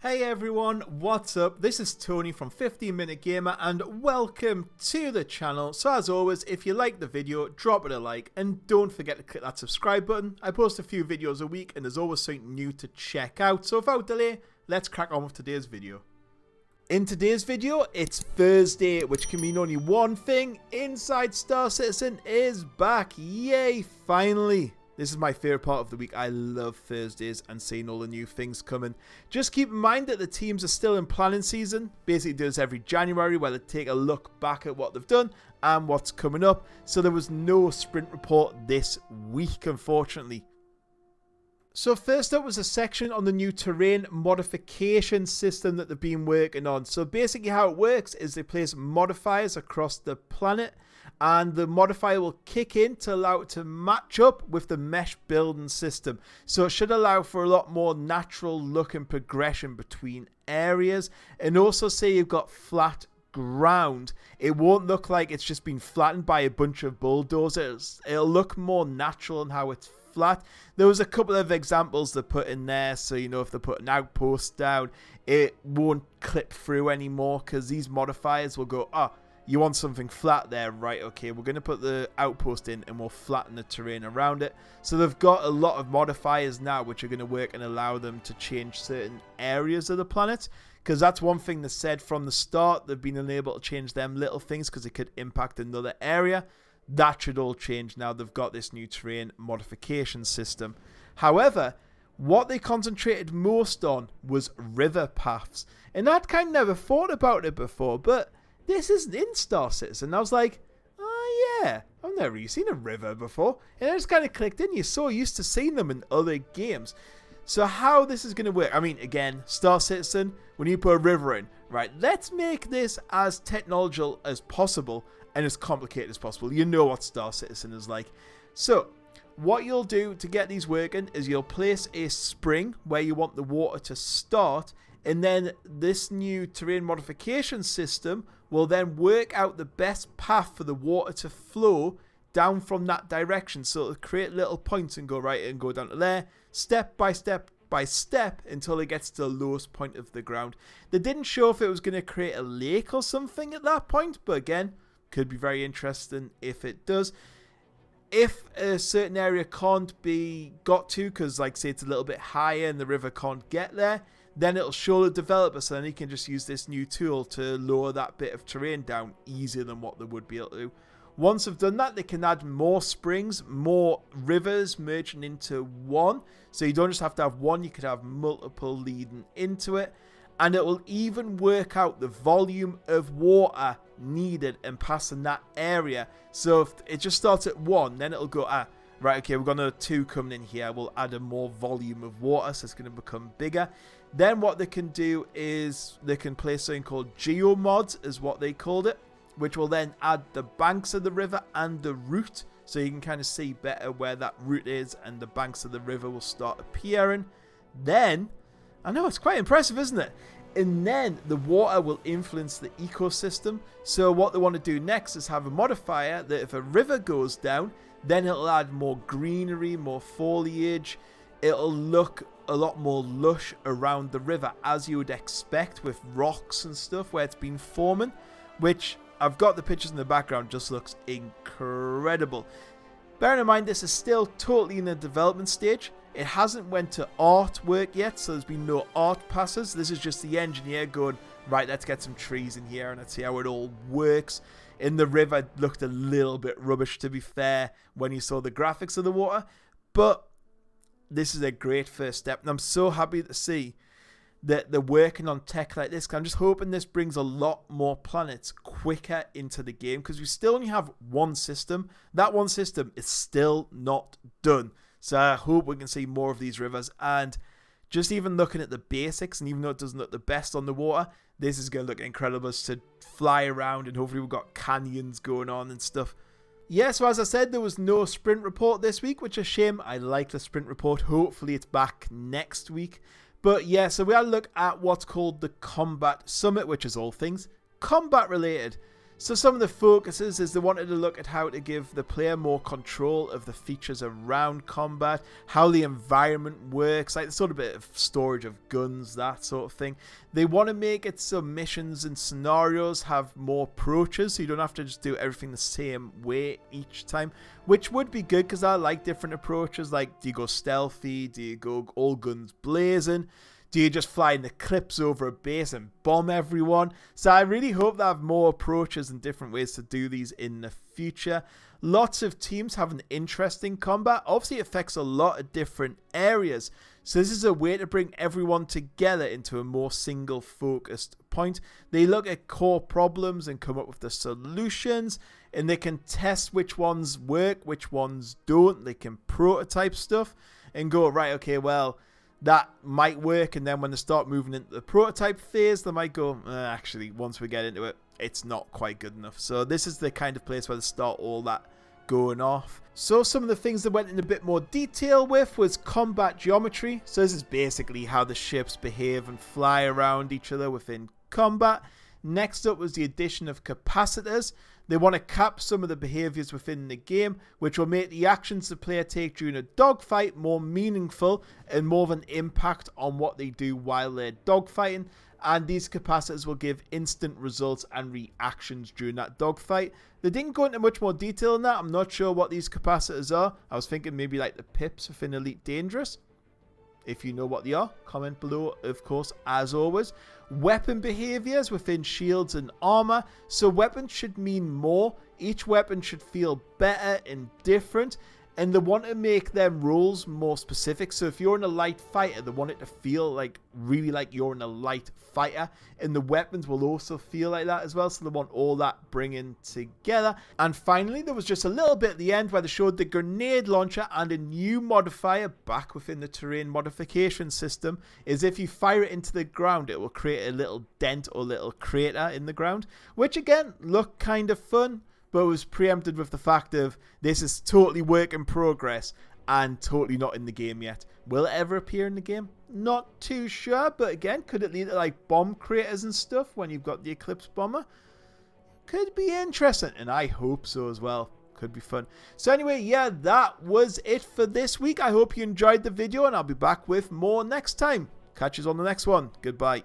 Hey everyone, what's up? This is Tony from 15 Minute Gamer and welcome to the channel. So as always, if you like the video, drop it a like and don't forget to click that subscribe button. I post a few videos a week and there's always something new to check out. So without delay, let's crack on with today's video. In today's video, it's Thursday, which can mean only one thing. Inside Star Citizen is back. Yay, finally. This is my favourite part of the week. I love Thursdays and seeing all the new things coming. Just keep in mind that the teams are still in planning season. Basically do this every January where they take a look back at what they've done and what's coming up. So there was no sprint report this week, unfortunately. So first up was a section on the new terrain modification system that they've been working on. So basically how it works is they place modifiers across the planet and the modifier will kick in to allow it to match up with the mesh building system. So it should allow for a lot more natural look and progression between areas. And also say you've got flat ground, it won't look like it's just been flattened by a bunch of bulldozers. It'll look more natural in how it's flat. There was a couple of examples they put in there, so you know if they put an outpost down, it won't clip through anymore because these modifiers will go, you want something flat there, right? Okay, we're going to put the outpost in and we'll flatten the terrain around it. So they've got a lot of modifiers now which are going to work and allow them to change certain areas of the planet. Because that's one thing they said from the start. They've been unable to change them little things because it could impact another area. That should all change now they've got this new terrain modification system. However, what they concentrated most on was river paths. And I'd kind of never thought about it before, but this isn't in Star Citizen. I was like, oh yeah, I've never really seen a river before. And I just kind of clicked in. You're so used to seeing them in other games. So how this is going to work, I mean, again, Star Citizen, when you put a river in, right, let's make this as technological as possible and as complicated as possible. You know what Star Citizen is like. So what you'll do to get these working is you'll place a spring where you want the water to start, and then this new terrain modification system will then work out the best path for the water to flow down from that direction. So it'll create little points and go right and go down to there, step by step by step until it gets to the lowest point of the ground. They didn't show if it was going to create a lake or something at that point, but again, could be very interesting if it does. If a certain area can't be got to, because like say it's a little bit higher and the river can't get there, then it'll show the developer, so then he can just use this new tool to lower that bit of terrain down easier than what they would be able to do. Once they've done that, they can add more springs, more rivers merging into one. So you don't just have to have one, you could have multiple leading into it. And it will even work out the volume of water needed and passing that area. So if it just starts at 1, then it'll go, right, okay, we've got another 2 coming in here. We'll add a more volume of water, so it's going to become bigger. Then what they can do is they can place something called geomods, is what they called it, which will then add the banks of the river and the route. So you can kind of see better where that route is and the banks of the river will start appearing. Then, I know, it's quite impressive, isn't it? And then the water will influence the ecosystem. So what they want to do next is have a modifier that if a river goes down, then it'll add more greenery, more foliage. It'll look a lot more lush around the river, as you would expect with rocks and stuff where it's been forming, which I've got the pictures in the background, just looks incredible. Bearing in mind this is still totally in the development stage. It hasn't went to artwork yet, so there's been no art passes. This is just the engineer going, right, let's get some trees in here and let's see how it all works. In the river, it looked a little bit rubbish, to be fair, when you saw the graphics of the water. But this is a great first step, and I'm so happy to see that they're working on tech like this. I'm just hoping this brings a lot more planets quicker into the game, because we still only have one system. That one system is still not done. So I hope we can see more of these rivers. And just even looking at the basics, and even though it doesn't look the best on the water, this is going to look incredible as to fly around, and hopefully we've got canyons going on and stuff. Yeah, so as I said, there was no sprint report this week, which is a shame. I like the sprint report. Hopefully it's back next week. But yeah, so we had a look at what's called the Combat Summit, which is all things combat related. So some of the focuses is they wanted to look at how to give the player more control of the features around combat, how the environment works, like the sort of bit of storage of guns, that sort of thing. They want to make it so missions and scenarios have more approaches, so you don't have to just do everything the same way each time, which would be good because I like different approaches. Like, do you go stealthy? Do you go all guns blazing? Do you just fly in the clips over a base and bomb everyone? So I really hope they have more approaches and different ways to do these in the future. Lots of teams have an interest in combat. Obviously, it affects a lot of different areas. So this is a way to bring everyone together into a more single focused point. They look at core problems and come up with the solutions. And they can test which ones work, which ones don't. They can prototype stuff and go, right, okay, well, that might work, and then when they start moving into the prototype phase, they might go, actually, once we get into it, it's not quite good enough. So this is the kind of place where they start all that going off. So some of the things that went in a bit more detail with was combat geometry. So this is basically how the ships behave and fly around each other within combat. Next up was the addition of capacitors. They want to cap some of the behaviors within the game, which will make the actions the player take during a dogfight more meaningful and more of an impact on what they do while they're dogfighting. And these capacitors will give instant results and reactions during that dogfight. They didn't go into much more detail on that. I'm not sure what these capacitors are. I was thinking maybe like the pips within Elite Dangerous. If you know what they are, comment below, of course, as always. Weapon behaviors within shields and armor. So weapons should mean more. Each weapon should feel better and different. And they want to make their rules more specific. So if you're in a light fighter, they want it to feel like really like you're in a light fighter. And the weapons will also feel like that as well. So they want all that bringing together. And finally, there was just a little bit at the end where they showed the grenade launcher and a new modifier back within the terrain modification system. Is if you fire it into the ground, it will create a little dent or little crater in the ground. Which again, looked kind of fun. But it was preempted with the fact of this is totally work in progress and totally not in the game yet. Will it ever appear in the game? Not too sure, but again, could it lead to like bomb craters and stuff when you've got the Eclipse Bomber? Could be interesting, and I hope so as well. Could be fun. So anyway, yeah, that was it for this week. I hope you enjoyed the video, and I'll be back with more next time. Catch you on the next one. Goodbye.